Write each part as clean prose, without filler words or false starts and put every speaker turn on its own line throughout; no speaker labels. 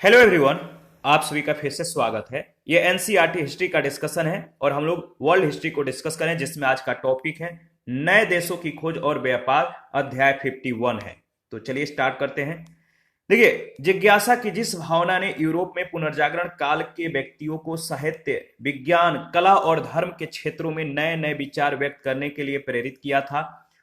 Hello everyone. आप सभी का फिर से स्वागत है। ये एनसीईआरटी हिस्ट्री का डिस्कशन है और हम लोग वर्ल्ड हिस्ट्री को डिस्कस करें, जिसमें आज का टॉपिक है नए देशों की खोज और व्यापार, अध्याय 51 है। तो चलिए स्टार्ट करते हैं। देखिए, जिज्ञासा की जिस भावना ने यूरोप में पुनर्जागरण काल के व्यक्तियों को साहित्य, विज्ञान, कला और धर्म के क्षेत्रों में नए नए विचार व्यक्त करने के लिए प्रेरित किया था,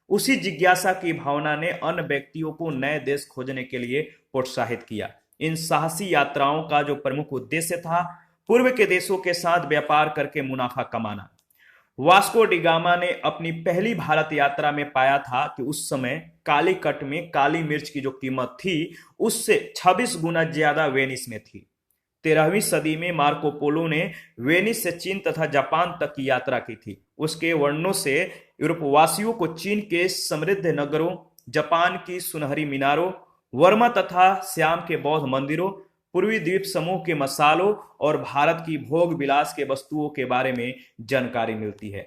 उसी जिज्ञासा की भावना ने अन्य व्यक्तियों को नए देश खोजने के लिए प्रोत्साहित किया। इन साहसी यात्राओं का जो प्रमुख उद्देश्य था, पूर्व के देशों के साथ व्यापार करके मुनाफा कमाना। वास्को डी गामा ने अपनी पहली भारत यात्रा में पाया था कि उस समय कालीकट में काली मिर्च की जो कीमत थी, उससे 26 गुना ज्यादा वेनिस में थी। 13वीं सदी में मार्को पोलो ने वेनिस से चीन तथा जापान तक की यात्रा की थी। उसके वर्णनों से यूरोपवासियों को चीन के समृद्ध नगरों, जापान की सुनहरी मीनारों, वर्मा तथा श्याम के बौद्ध मंदिरों, पूर्वी द्वीप समूह के मसालों और भारत की भोग विलास के वस्तुओं के बारे में जानकारी मिलती है।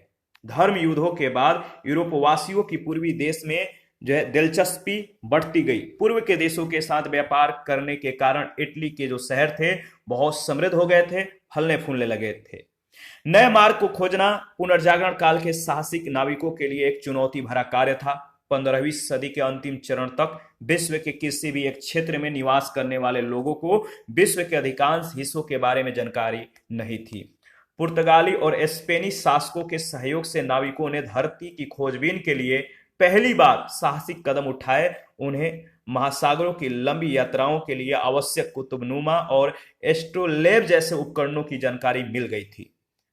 धर्म युद्धों के बाद यूरोपवासियों की पूर्वी देश में जो है दिलचस्पी बढ़ती गई। पूर्व के देशों के साथ व्यापार करने के कारण इटली के जो शहर थे बहुत समृद्ध हो गए थे, फलने फूलने लगे थे। नए मार्ग को खोजना पुनर्जागरण काल के साहसिक नाविकों के लिए एक चुनौती भरा कार्य था। 15वीं सदी के अंतिम चरण तक विश्व के किसी भी एक क्षेत्र में निवास करने वाले लोगों को विश्व के अधिकांश हिस्सों के बारे में जानकारी नहीं थी। पुर्तगाली और स्पेनी शासकों के सहयोग से नाविकों ने धरती की खोजबीन के लिए पहली बार साहसिक कदम उठाए। उन्हें महासागरों की लंबी यात्राओं के लिए आवश्यक कुतुबनुमा और एस्ट्रोलेब जैसे उपकरणों की जानकारी मिल गई थी।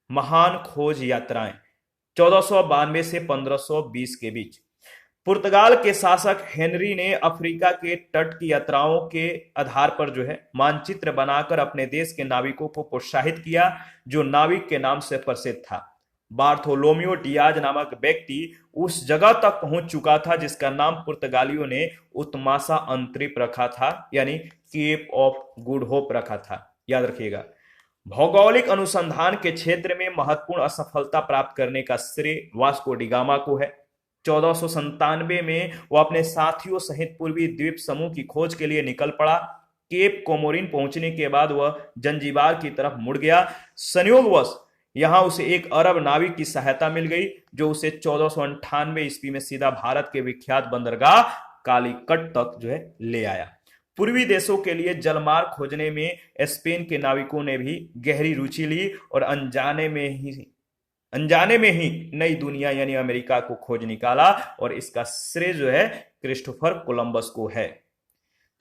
महान खोज यात्राएं 1492 से 1520 के बीच पुर्तगाल के शासक हेनरी ने अफ्रीका के तट की यात्राओं के आधार पर जो है मानचित्र बनाकर अपने देश के नाविकों को प्रोत्साहित किया, जो नाविक के नाम से प्रसिद्ध था। बार्थोलोमियो डियाज नामक व्यक्ति उस जगह तक पहुंच चुका था जिसका नाम पुर्तगालियों ने उत्मासा अंतरिप रखा था, यानी केप ऑफ गुड होप रखा था। याद रखिएगा, भौगोलिक अनुसंधान के क्षेत्र में महत्वपूर्ण असफलता प्राप्त करने का श्रेय वास्को डी गामा को है। 1497 में वह अपने साथियों सहित पूर्वी द्वीप समूह की खोज के लिए निकल पड़ा। केप कोमोरिन पहुंचने के बाद वह जंजीबार की तरफ मुड़ गया। संयोगवश यहां उसे एक अरब नाविक की सहायता मिल गई, जो उसे 1498 ईस्वी में सीधा भारत के विख्यात बंदरगाह कालीकट तक जो है ले आया। पूर्वी देशों के लिए जलमार्ग खोजने में स्पेन के नाविकों ने भी गहरी रुचि ली और अनजाने में ही नई दुनिया यानी अमेरिका को खोज निकाला, और इसका श्रेय जो है क्रिस्टोफर कोलंबस को है।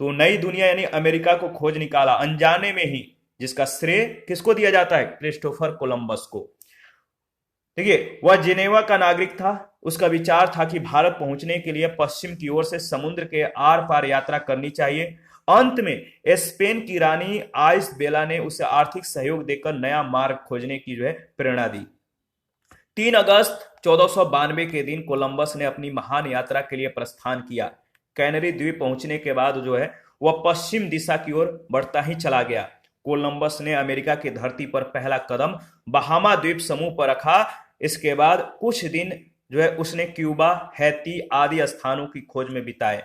तो नई दुनिया यानी अमेरिका को खोज निकाला अनजाने में ही, जिसका श्रेय किसको दिया जाता है? क्रिस्टोफर कोलंबस को। देखिए, वह जिनेवा का नागरिक था। उसका विचार था कि भारत पहुंचने के लिए पश्चिम की ओर से समुद्र के आर पार यात्रा करनी चाहिए। अंत में स्पेन की रानी आइसबेला ने उसे आर्थिक सहयोग देकर नया मार्ग खोजने की जो है प्रेरणा दी। 3 अगस्त 1492 के दिन कोलंबस ने अपनी महान यात्रा के लिए प्रस्थान किया। कैनरी द्वीप पहुंचने के बाद जो है वह पश्चिम दिशा की ओर बढ़ता ही चला गया। कोलंबस ने अमेरिका की धरती पर पहला कदम बहामा द्वीप समूह पर रखा। इसके बाद कुछ दिन जो है उसने क्यूबा, हैती आदि स्थानों की खोज में बिताए।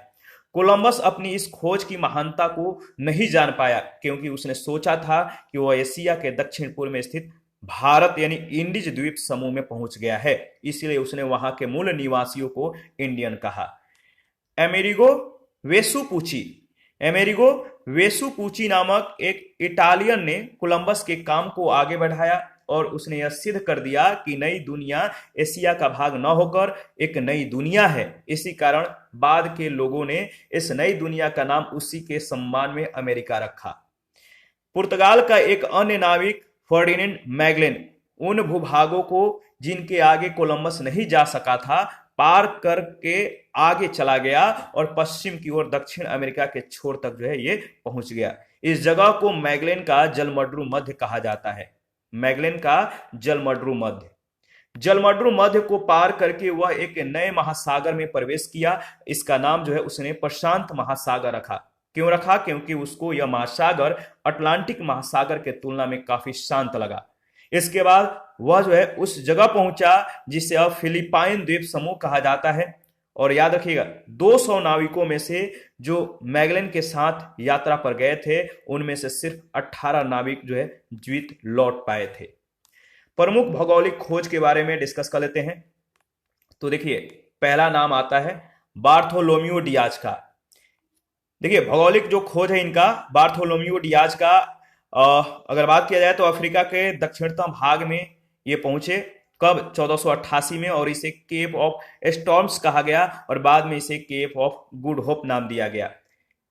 कोलंबस अपनी इस खोज की महानता को नहीं जान पाया, क्योंकि उसने सोचा था कि वह एशिया के दक्षिण पूर्व में स्थित भारत यानी इंडीज द्वीप समूह में पहुंच गया है। इसलिए उसने वहां के मूल निवासियों को इंडियन कहा। अमेरिगो वेसुपुची नामक एक इटालियन ने कोलंबस के काम को आगे बढ़ाया, और उसने यह सिद्ध कर दिया कि नई दुनिया एशिया का भाग न होकर एक नई दुनिया है। इसी कारण बाद के लोगों ने इस नई दुनिया का नाम उसी के सम्मान में अमेरिका रखा। पुर्तगाल का एक अन्य नाविक फर्डिनेंड मैगलेन उन भूभागों को जिनके आगे कोलंबस नहीं जा सका था पार करके आगे चला गया, और पश्चिम की ओर दक्षिण अमेरिका के छोर तक जो है ये पहुंच गया। इस जगह को मैगलेन का जलमड्रू मध्य कहा जाता है। मैगलेन का जलमड्रू मध्य को पार करके वह एक नए महासागर में प्रवेश किया। इसका नाम जो है उसने प्रशांत महासागर रखा। क्यों रखा? क्योंकि उसको यह महासागर अटलांटिक महासागर के तुलना में काफी शांत लगा। इसके बाद वह जो है उस जगह पहुंचा जिसे अब फिलिपाइन द्वीप समूह कहा जाता है, और याद रखिएगा 200 नाविकों में से जो मैगलन के साथ यात्रा पर गए थे उनमें से सिर्फ 18 नाविक जो है जीवित लौट पाए थे। प्रमुख भौगोलिक खोज के बारे में डिस्कस कर लेते हैं। तो देखिए पहला नाम आता है बार्थोलोम्यू डियाज का। देखिए भौगोलिक जो खोज है इनका बार्थोलोम्यू डियाज का, अगर बात किया जाए तो अफ्रीका के दक्षिणतम भाग में ये पहुंचे कब 1488 में, और इसे केप ऑफ स्टॉर्म्स कहा गया और बाद में इसे केप ऑफ गुड होप नाम दिया गया।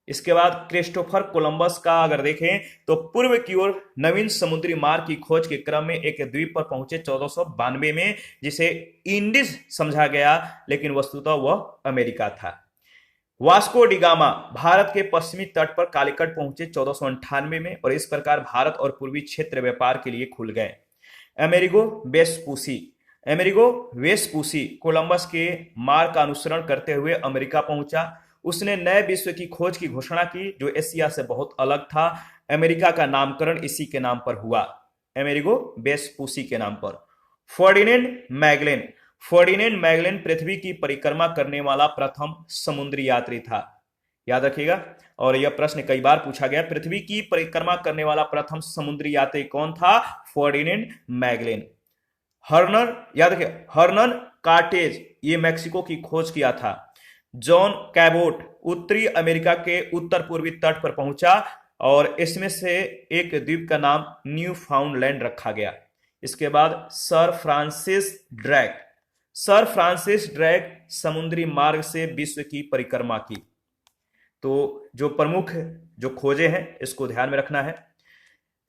इसके बाद क्रिस्टोफर कोलंबस का अगर देखें तो पूर्व की ओर नवीन समुद्री मार्ग की खोज के क्रम में एक द्वीप पर पहुंचे 1492 में, जिसे इंडीज समझा गया लेकिन वस्तुतः वह अमेरिका था। वास्को डिगामा भारत के पश्चिमी तट पर कालीकट पहुंचे 1498 में और इस प्रकार भारत और पूर्वी क्षेत्र व्यापार के लिए खुल गए। अमेरिगो वेस्पूसी कोलंबस के मार्ग का अनुसरण करते हुए अमेरिका पहुंचा। उसने नए विश्व की खोज की घोषणा की जो एशिया से बहुत अलग था। अमेरिका का नामकरण इसी के नाम पर हुआ, अमेरिगो वेस्पूसी के नाम पर। फर्डिनेंड मैगलन पृथ्वी की परिक्रमा करने वाला प्रथम समुद्री यात्री था, याद रखिएगा। और यह प्रश्न कई बार पूछा गया, पृथ्वी की परिक्रमा करने वाला प्रथम समुद्री यात्री कौन था? Ferdinand Magellan. याद रखिए हर्नन कार्टेज ये मैक्सिको की खोज किया था। जॉन कैबोट उत्तरी अमेरिका के उत्तर पूर्वी तट पर पहुंचा और इसमें से एक द्वीप का नाम न्यू फाउंडलैंड रखा गया। इसके बाद सर फ्रांसिस ड्रैक समुद्री मार्ग से विश्व की परिक्रमा की। तो जो प्रमुख जो खोजे हैं इसको ध्यान में रखना है।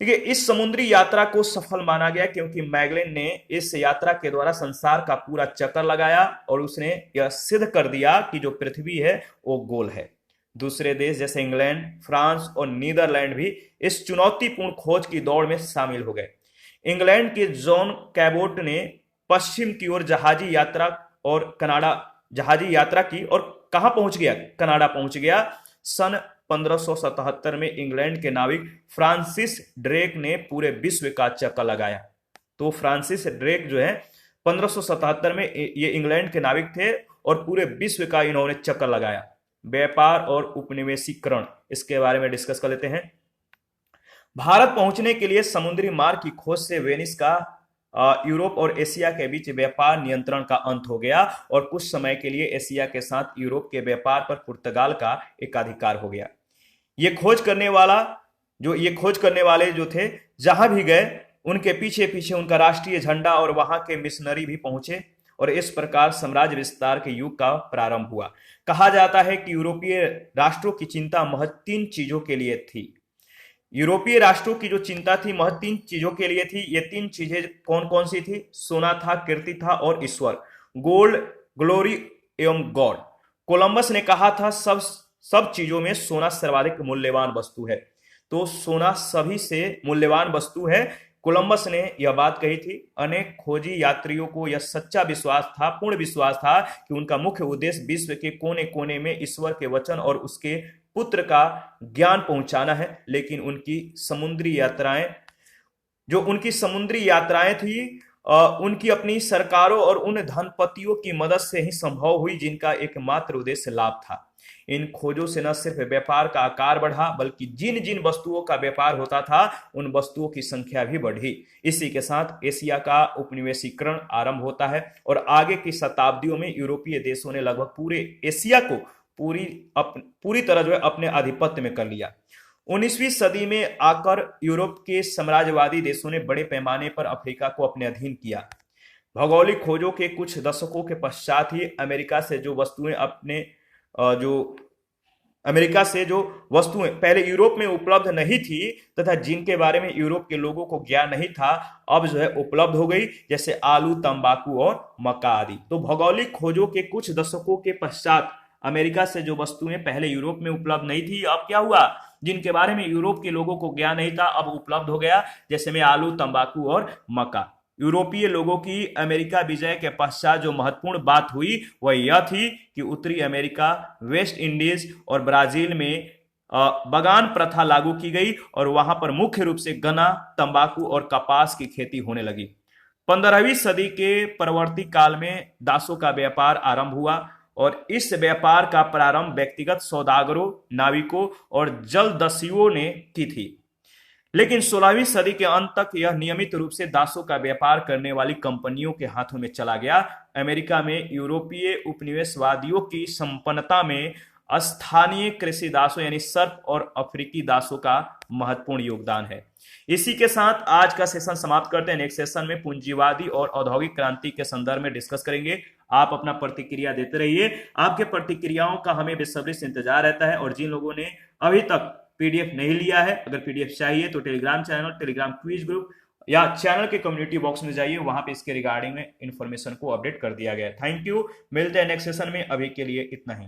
देखिए इस समुद्री यात्रा को सफल माना गया क्योंकि मैगलन ने इस यात्रा के द्वारा संसार का पूरा चक्कर लगाया और उसने यह सिद्ध कर दिया कि जो पृथ्वी है वो गोल है। दूसरे देश जैसे इंग्लैंड, फ्रांस और नीदरलैंड भी इस चुनौतीपूर्ण खोज की दौड़ में शामिल हो गए। इंग्लैंड के जॉन कैबोट ने पश्चिम की ओर जहाजी यात्रा की और कहां पहुंच गया? कनाडा पहुंच गया। सन 1577 में इंग्लैंड के नाविक फ्रांसिस ड्रेक ने पूरे विश्व का चक्कर लगाया। तो फ्रांसिस ड्रेक जो है 1577 में ये इंग्लैंड के नाविक थे और पूरे विश्व का इन्होंने चक्कर लगाया। व्यापार और उपनिवेशीकरण इसके बारे में डिस्कस कर लेते हैं। भारत पहुंचने के लिए समुद्री मार्ग की खोज से वेनिस का यूरोप और एशिया के बीच व्यापार नियंत्रण का अंत हो गया और कुछ समय के लिए एशिया के साथ यूरोप के व्यापार पर पुर्तगाल का एकाधिकार हो गया। ये खोज करने वाले जो थे जहां भी गए उनके पीछे पीछे उनका राष्ट्रीय झंडा और वहां के मिशनरी भी पहुंचे और इस प्रकार साम्राज्य विस्तार के युग का प्रारंभ हुआ। कहा जाता है कि यूरोपीय राष्ट्रों की चिंता महज 3 चीजों के लिए थी। यूरोपीय राष्ट्रों की जो चिंता थी महज 3 चीजों के लिए थी। ये 3 चीजें कौन कौन सी थी? सोना था, कीर्ति था और ईश्वर, गोल्ड, ग्लोरी एवं गॉड। कोलंबस ने कहा था सब चीजों में सोना सर्वाधिक मूल्यवान वस्तु है। तो सोना सभी से मूल्यवान वस्तु है। कोलंबस ने यह बात कही थी। अनेक खोजी यात्रियों को यह सच्चा पूर्ण विश्वास था कि उनका मुख्य उद्देश्य विश्व के कोने कोने में ईश्वर के वचन और उसके पुत्र का ज्ञान पहुंचाना है। लेकिन उनकी समुद्री यात्राएं थी उनकी अपनी सरकारों और उन धनपतियों की मदद से ही संभव हुई जिनका एकमात्र उद्देश्य लाभ था। इन खोजों से न सिर्फ व्यापार का आकार बढ़ा बल्कि जिन जिन वस्तुओं का व्यापार होता था उन वस्तुओं की संख्या भी बढ़ी। इसी के साथ एशिया का उपनिवेशीकरण आरंभ होता है और आगे की शताब्दियों में यूरोपीय देशों ने लगभग पूरे एशिया को पूरी तरह जो है अपने आधिपत्य में कर लिया। 19वीं सदी में आकर यूरोप के साम्राज्यवादी देशों ने बड़े पैमाने पर अफ्रीका को अपने अधीन किया। भौगोलिक खोजों के कुछ दशकों के पश्चात ही अमेरिका से जो वस्तुएं पहले यूरोप में उपलब्ध नहीं थी तथा जिनके बारे में यूरोप के लोगों को ज्ञान नहीं था अब जो है उपलब्ध हो गई, जैसे आलू, तंबाकू और मक्का आदि। तो भौगोलिक खोजों के कुछ दशकों के पश्चात अमेरिका से जो वस्तुएं पहले यूरोप में उपलब्ध नहीं थी अब क्या हुआ, जिनके बारे में यूरोप के लोगों को ज्ञान नहीं था अब उपलब्ध हो गया, जैसे में आलू, तंबाकू और मक्का। यूरोपीय लोगों की अमेरिका विजय के पश्चात जो महत्वपूर्ण बात हुई वह यह थी कि उत्तरी अमेरिका, वेस्ट इंडीज और ब्राजील में बगान प्रथा लागू की गई और वहां पर मुख्य रूप से गन्ना, तंबाकू और कपास की खेती होने लगी। 15वीं सदी के परवर्ती काल में दासों का व्यापार आरंभ हुआ और इस व्यापार का प्रारंभ व्यक्तिगत सौदागरों, नाविकों और जलदस्युओं ने की थी। लेकिन 16वीं सदी के अंत तक यह नियमित रूप से दासों का व्यापार करने वाली कंपनियों के हाथों में चला गया। अमेरिका में यूरोपीय उपनिवेशवादियों की संपन्नता में स्थानीय कृषि दासों यानी सर्प और अफ्रीकी दासों का महत्वपूर्ण योगदान है। इसी के साथ आज का सेशन समाप्त करते हैं। नेक्स्ट सेशन में पूंजीवादी और औद्योगिक क्रांति के संदर्भ में डिस्कस करेंगे। आप अपना प्रतिक्रिया देते रहिए। आपके प्रतिक्रियाओं का हमें बेसब्री से इंतजार रहता है। और जिन लोगों ने अभी तक पीडीएफ नहीं लिया है, अगर पीडीएफ चाहिए तो Telegram channel, Telegram quiz group या चैनल के कम्युनिटी बॉक्स में जाइए, वहां पे इसके रिगार्डिंग में इंफॉर्मेशन को अपडेट कर दिया गया है। थैंक यू, मिलते हैं नेक्स्ट सेशन में। अभी के लिए इतना ही।